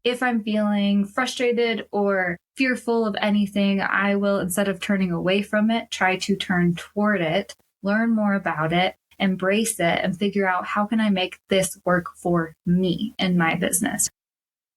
If I'm feeling frustrated or fearful of anything, I will, instead of turning away from it, try to turn toward it, learn more about it, embrace it, and figure out how can I make this work for me in my business.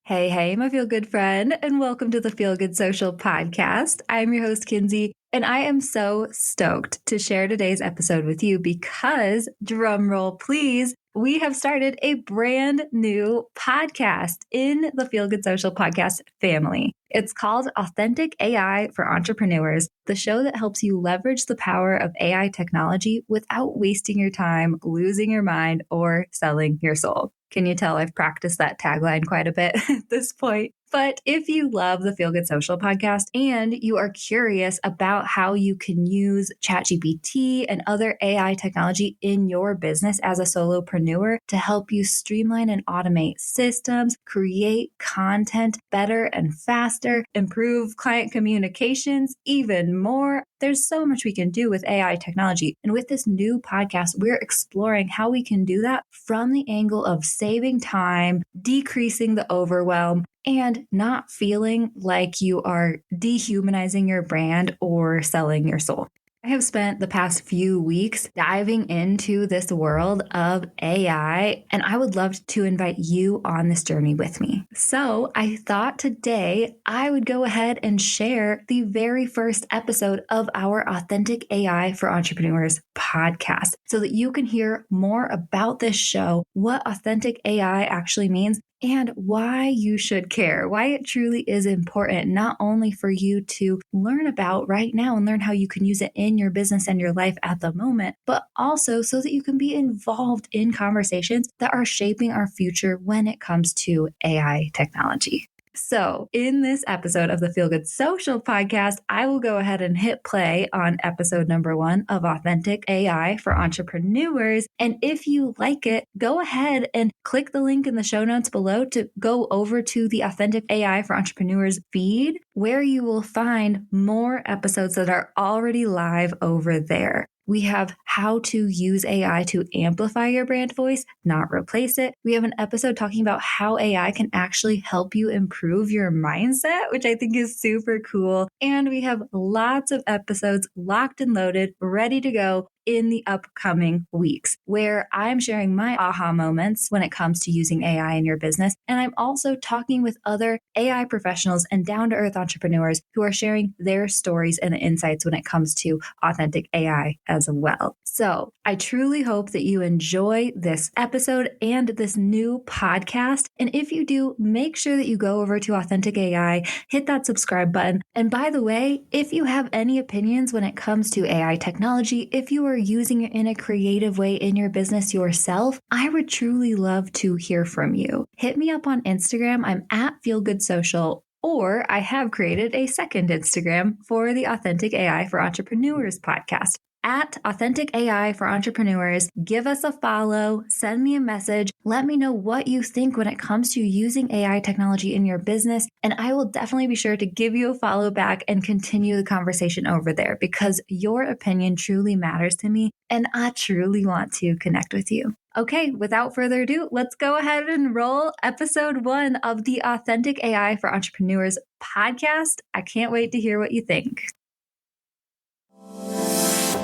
Hey, my feel good friend, and welcome to the Feel Good Social podcast. I'm your host, Kinsey, and I am so stoked to share today's episode with you because, drum roll please, we have started a brand new podcast in the Feel Good Social podcast family. It's called Authentic AI for Entrepreneurs, the show that helps you leverage the power of AI technology without wasting your time, losing your mind, or selling your soul. Can you tell I've practiced that tagline quite a bit at this point? But if you love the Feel Good Social podcast and you are curious about how you can use ChatGPT and other AI technology in your business as a solopreneur to help you streamline and automate systems, create content better and faster, improve client communications even more, there's so much we can do with AI technology. And with this new podcast, we're exploring how we can do that from the angle of saving time, decreasing the overwhelm, and not feeling like you are dehumanizing your brand or selling your soul. I have spent the past few weeks diving into this world of AI, and I would love to invite you on this journey with me. So I thought today I would go ahead and share the very first episode of our Authentic AI for Entrepreneurs podcast so that you can hear more about this show, what authentic AI actually means, and why you should care, why it truly is important, not only for you to learn about right now and learn how you can use it in your business and your life at the moment, but also so that you can be involved in conversations that are shaping our future when it comes to AI technology. So in this episode of the Feel Good Social podcast, I will go ahead and hit play on episode number 1 of Authentic AI for Entrepreneurs. And if you like it, go ahead and click the link in the show notes below to go over to the Authentic AI for Entrepreneurs feed, where you will find more episodes that are already live over there. We have how to use AI to amplify your brand voice, not replace it. We have an episode talking about how AI can actually help you improve your mindset, which I think is super cool. And we have lots of episodes locked and loaded, ready to go in the upcoming weeks, where I'm sharing my aha moments when it comes to using AI in your business. And I'm also talking with other AI professionals and down-to-earth entrepreneurs who are sharing their stories and insights when it comes to authentic AI as well. So I truly hope that you enjoy this episode and this new podcast. And if you do, make sure that you go over to Authentic AI, hit that subscribe button. And by the way, if you have any opinions when it comes to AI technology, if you are using it in a creative way in your business yourself, I would truly love to hear from you. Hit me up on Instagram. I'm at FeelGoodSocial. Or I have created a second Instagram for the Authentic AI for Entrepreneurs podcast. At Authentic AI for Entrepreneurs, give us a follow, send me a message, let me know what you think when it comes to using AI technology in your business, and I will definitely be sure to give you a follow back and continue the conversation over there because your opinion truly matters to me and I truly want to connect with you. Okay, without further ado, let's go ahead and roll episode 1 of the Authentic AI for Entrepreneurs podcast. I can't wait to hear what you think.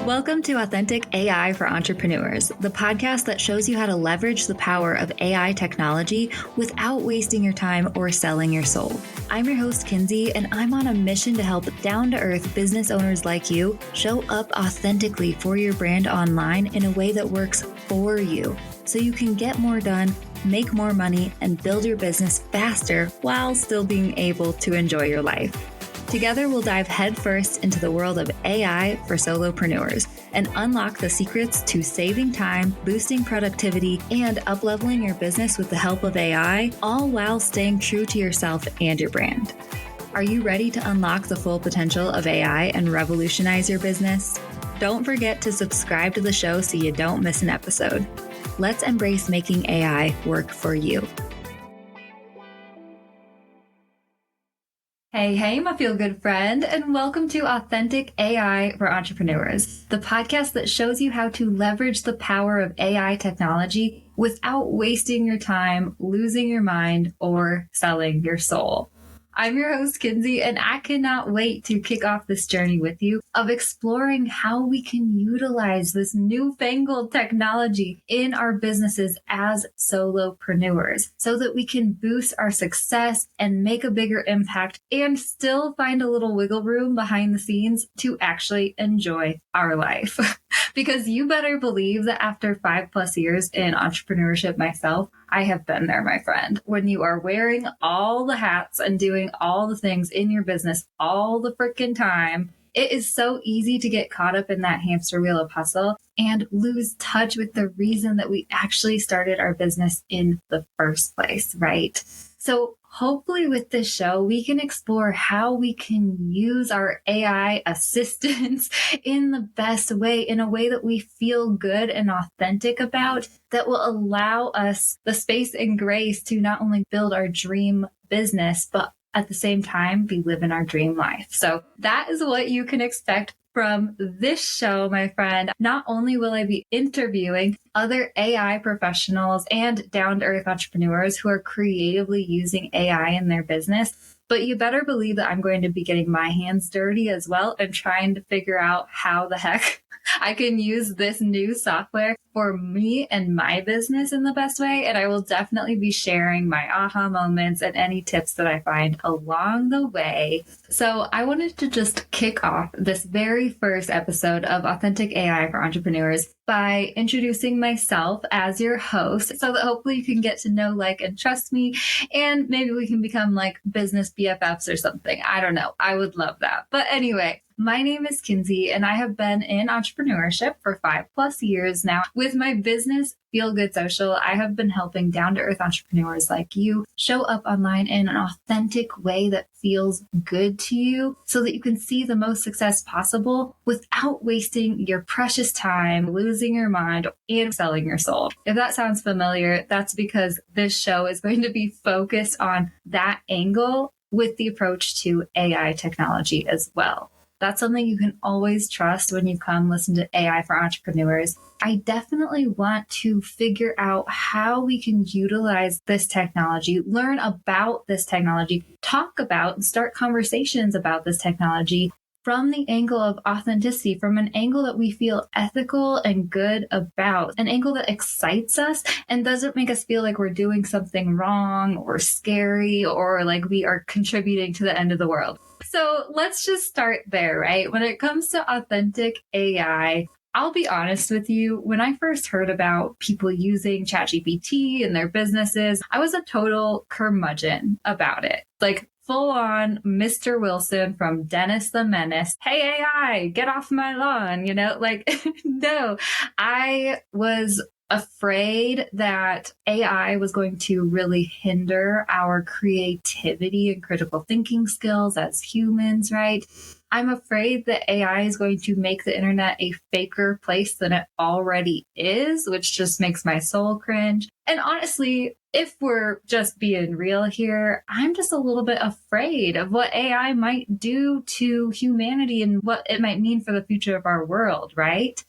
Welcome to Authentic AI for Entrepreneurs, the podcast that shows you how to leverage the power of AI technology without wasting your time or selling your soul. I'm your host, Kinsey, and I'm on a mission to help down-to-earth business owners like you show up authentically for your brand online in a way that works for you, so you can get more done, make more money, and build your business faster while still being able to enjoy your life. Together, we'll dive headfirst into the world of AI for solopreneurs and unlock the secrets to saving time, boosting productivity, and up-leveling your business with the help of AI, all while staying true to yourself and your brand. Are you ready to unlock the full potential of AI and revolutionize your business? Don't forget to subscribe to the show so you don't miss an episode. Let's embrace making AI work for you. Hey, my feel good friend, and welcome to Authentic AI for Entrepreneurs, the podcast that shows you how to leverage the power of AI technology without wasting your time, losing your mind, or selling your soul. I'm your host, Kinsey, and I cannot wait to kick off this journey with you of exploring how we can utilize this newfangled technology in our businesses as solopreneurs so that we can boost our success and make a bigger impact and still find a little wiggle room behind the scenes to actually enjoy our life. Because you better believe that after 5+ years in entrepreneurship myself, I have been there, my friend. When you are wearing all the hats and doing all the things in your business all the freaking time, it is so easy to get caught up in that hamster wheel of hustle and lose touch with the reason that we actually started our business in the first place, right? So hopefully with this show, we can explore how we can use our AI assistants in the best way, in a way that we feel good and authentic about, that will allow us the space and grace to not only build our dream business, but at the same time, be living our dream life. So that is what you can expect from this show, my friend. Not only will I be interviewing other AI professionals and down-to-earth entrepreneurs who are creatively using AI in their business, but you better believe that I'm going to be getting my hands dirty as well and trying to figure out how the heck I can use this new software for me and my business in the best way. And I will definitely be sharing my aha moments and any tips that I find along the way. So I wanted to just kick off this very first episode of Authentic AI for Entrepreneurs by introducing myself as your host so that hopefully you can get to know, like, and trust me. And maybe we can become like business BFFs or something. I don't know. I would love that. But anyway, my name is Kinsey, and I have been in entrepreneurship for 5+ years now. With my business, Feel Good Social, I have been helping down-to-earth entrepreneurs like you show up online in an authentic way that feels good to you so that you can see the most success possible without wasting your precious time, losing your mind, and selling your soul. If that sounds familiar, that's because this show is going to be focused on that angle with the approach to AI technology as well. That's something you can always trust when you come listen to AI for Entrepreneurs. I definitely want to figure out how we can utilize this technology, learn about this technology, talk about and start conversations about this technology from the angle of authenticity, from an angle that we feel ethical and good about, an angle that excites us and doesn't make us feel like we're doing something wrong or scary or like we are contributing to the end of the world. So let's just start there, right? When it comes to authentic AI, I'll be honest with you. When I first heard about people using ChatGPT in their businesses, I was a total curmudgeon about it. Like, full on Mr. Wilson from Dennis the Menace. Hey, AI, get off my lawn, no, I was afraid that AI was going to really hinder our creativity and critical thinking skills as humans, right? I'm afraid that AI is going to make the internet a faker place than it already is, which just makes my soul cringe. And honestly, if we're just being real here, I'm just a little bit afraid of what AI might do to humanity and what it might mean for the future of our world, right?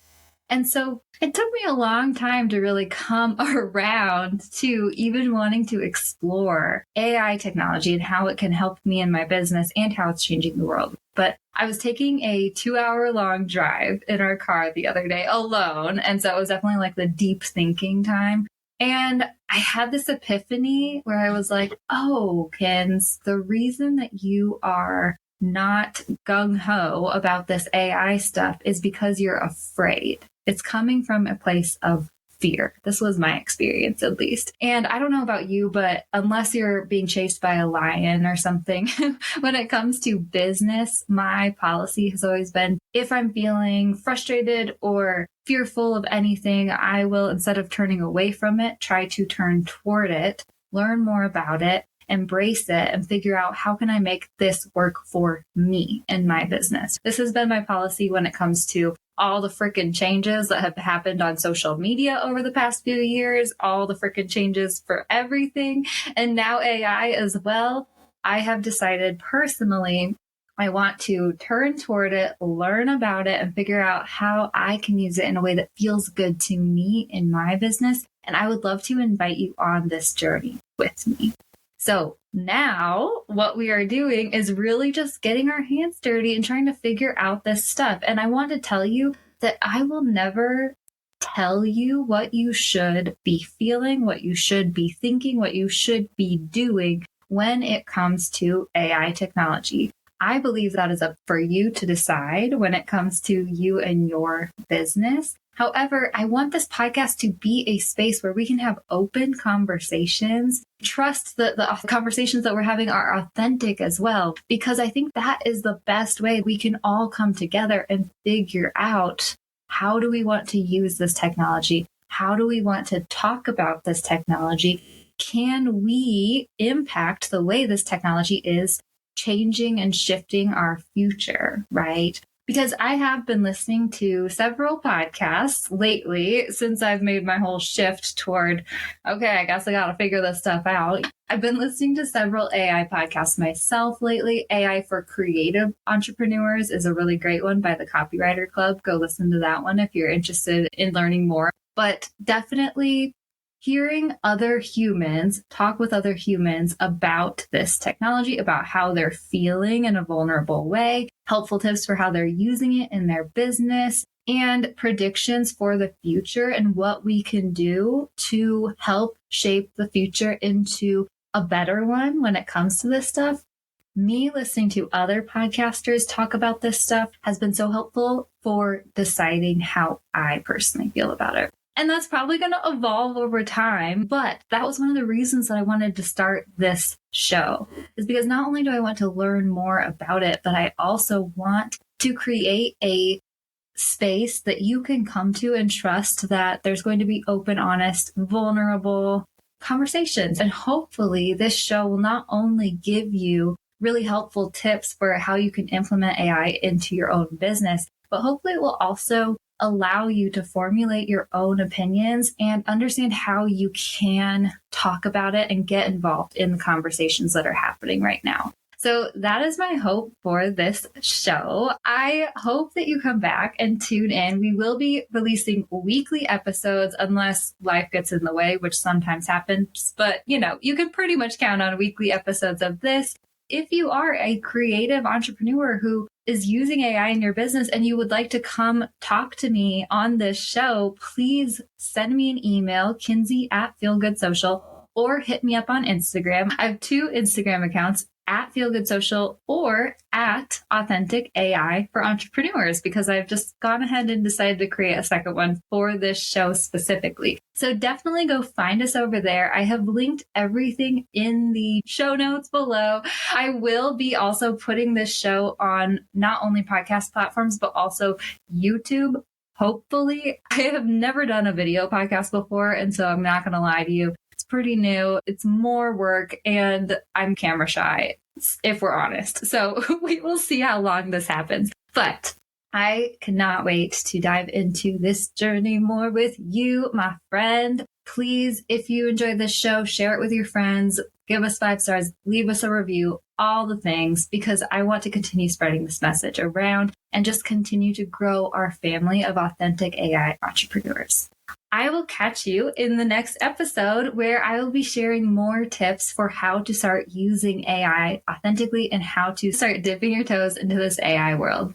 And so it took me a long time to really come around to even wanting to explore AI technology and how it can help me in my business and how it's changing the world. But I was taking a 2-hour-long drive in our car the other day alone. And so it was definitely like the deep thinking time. And I had this epiphany where I was like, oh, Kins, the reason that you are not gung-ho about this AI stuff is because you're afraid. It's coming from a place of fear. This was my experience, at least. And I don't know about you, but unless you're being chased by a lion or something, when it comes to business, my policy has always been, if I'm feeling frustrated or fearful of anything, I will, instead of turning away from it, try to turn toward it, learn more about it, embrace it, and figure out how can I make this work for me and my business. This has been my policy when it comes to all the freaking changes that have happened on social media over the past few years, all the freaking changes for everything, and now AI as well. I have decided personally, I want to turn toward it, learn about it, and figure out how I can use it in a way that feels good to me in my business. And I would love to invite you on this journey with me. So now what we are doing is really just getting our hands dirty and trying to figure out this stuff. And I want to tell you that I will never tell you what you should be feeling, what you should be thinking, what you should be doing when it comes to AI technology. I believe that is up for you to decide when it comes to you and your business. However, I want this podcast to be a space where we can have open conversations. Trust that the conversations that we're having are authentic as well, because I think that is the best way we can all come together and figure out, how do we want to use this technology? How do we want to talk about this technology? Can we impact the way this technology is changing and shifting our future, right? Because I have been listening to several podcasts lately since I've made my whole shift toward, okay, I guess I got to figure this stuff out. I've been listening to several AI podcasts myself lately. AI for Creative Entrepreneurs is a really great one by the Copywriter Club. Go listen to that one if you're interested in learning more. But definitely hearing other humans talk with other humans about this technology, about how they're feeling in a vulnerable way, helpful tips for how they're using it in their business, and predictions for the future and what we can do to help shape the future into a better one when it comes to this stuff. Me listening to other podcasters talk about this stuff has been so helpful for deciding how I personally feel about it. And that's probably going to evolve over time. But that was one of the reasons that I wanted to start this show, is because not only do I want to learn more about it, but I also want to create a space that you can come to and trust that there's going to be open, honest, vulnerable conversations. And hopefully this show will not only give you really helpful tips for how you can implement AI into your own business, but hopefully it will also allow you to formulate your own opinions and understand how you can talk about it and get involved in the conversations that are happening right now. So that is my hope for this show. I hope that you come back and tune in. We will be releasing weekly episodes unless life gets in the way, which sometimes happens. But, you can pretty much count on weekly episodes of this. If you are a creative entrepreneur who is using AI in your business and you would like to come talk to me on this show, please send me an email, Kinsey@feelgoodsocial, or hit me up on Instagram. I have 2 Instagram accounts, @feelgoodsocial or @authentically for entrepreneurs, because I've just gone ahead and decided to create a second one for this show specifically. So definitely go find us over there. I have linked everything in the show notes below. I will be also putting this show on not only podcast platforms, but also YouTube. Hopefully. I have never done a video podcast before, and so I'm not going to lie to you. It's pretty new. It's more work, and I'm camera shy, if we're honest. So we will see how long this happens. But I cannot wait to dive into this journey more with you, my friend. Please, if you enjoyed this show, share it with your friends, give us 5 stars, leave us a review, all the things, because I want to continue spreading this message around and just continue to grow our family of authentic AI entrepreneurs. I will catch you in the next episode, where I will be sharing more tips for how to start using AI authentically and how to start dipping your toes into this AI world.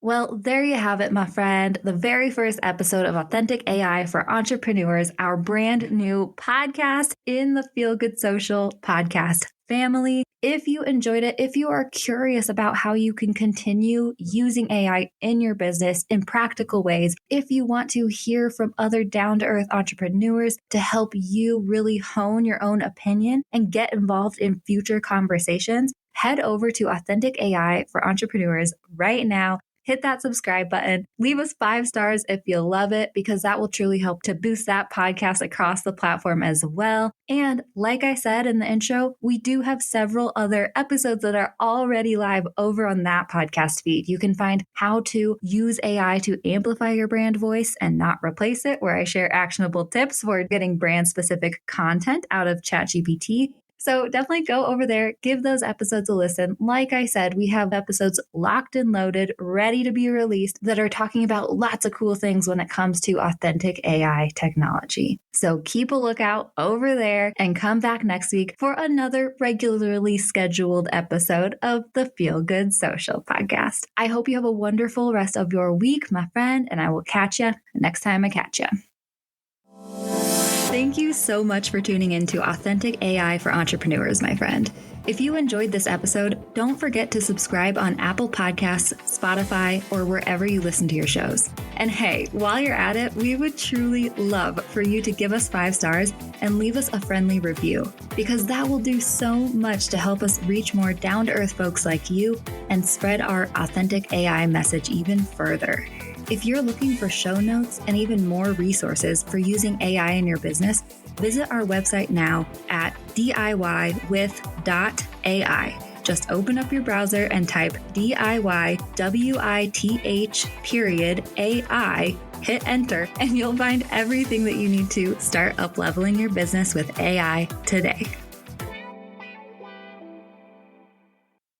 Well, there you have it, my friend. The very first episode of Authentic AI for Entrepreneurs, our brand new podcast in the Feel Good Social podcast family. If you enjoyed it, if you are curious about how you can continue using AI in your business in practical ways, if you want to hear from other down-to-earth entrepreneurs to help you really hone your own opinion and get involved in future conversations, head over to Authentic AI for Entrepreneurs right now. Hit that subscribe button. Leave us 5 stars if you love it, because that will truly help to boost that podcast across the platform as well. And like I said in the intro, we do have several other episodes that are already live over on that podcast feed. You can find how to use AI to amplify your brand voice and not replace it, where I share actionable tips for getting brand specific content out of ChatGPT. So definitely go over there, give those episodes a listen. Like I said, we have episodes locked and loaded, ready to be released that are talking about lots of cool things when it comes to authentic AI technology. So keep a lookout over there and come back next week for another regularly scheduled episode of the Feel Good Social podcast. I hope you have a wonderful rest of your week, my friend, and I will catch you next time I catch you. Thank you so much for tuning in to Authentic AI for Entrepreneurs, my friend. If you enjoyed this episode, don't forget to subscribe on Apple Podcasts, Spotify, or wherever you listen to your shows. And hey, while you're at it, we would truly love for you to give us 5 stars and leave us a friendly review, because that will do so much to help us reach more down-to-earth folks like you and spread our authentic AI message even further. If you're looking for show notes and even more resources for using AI in your business, visit our website now at diywith.ai. Just open up your browser and type DIYWITH.AI, hit enter, and you'll find everything that you need to start up leveling your business with AI today.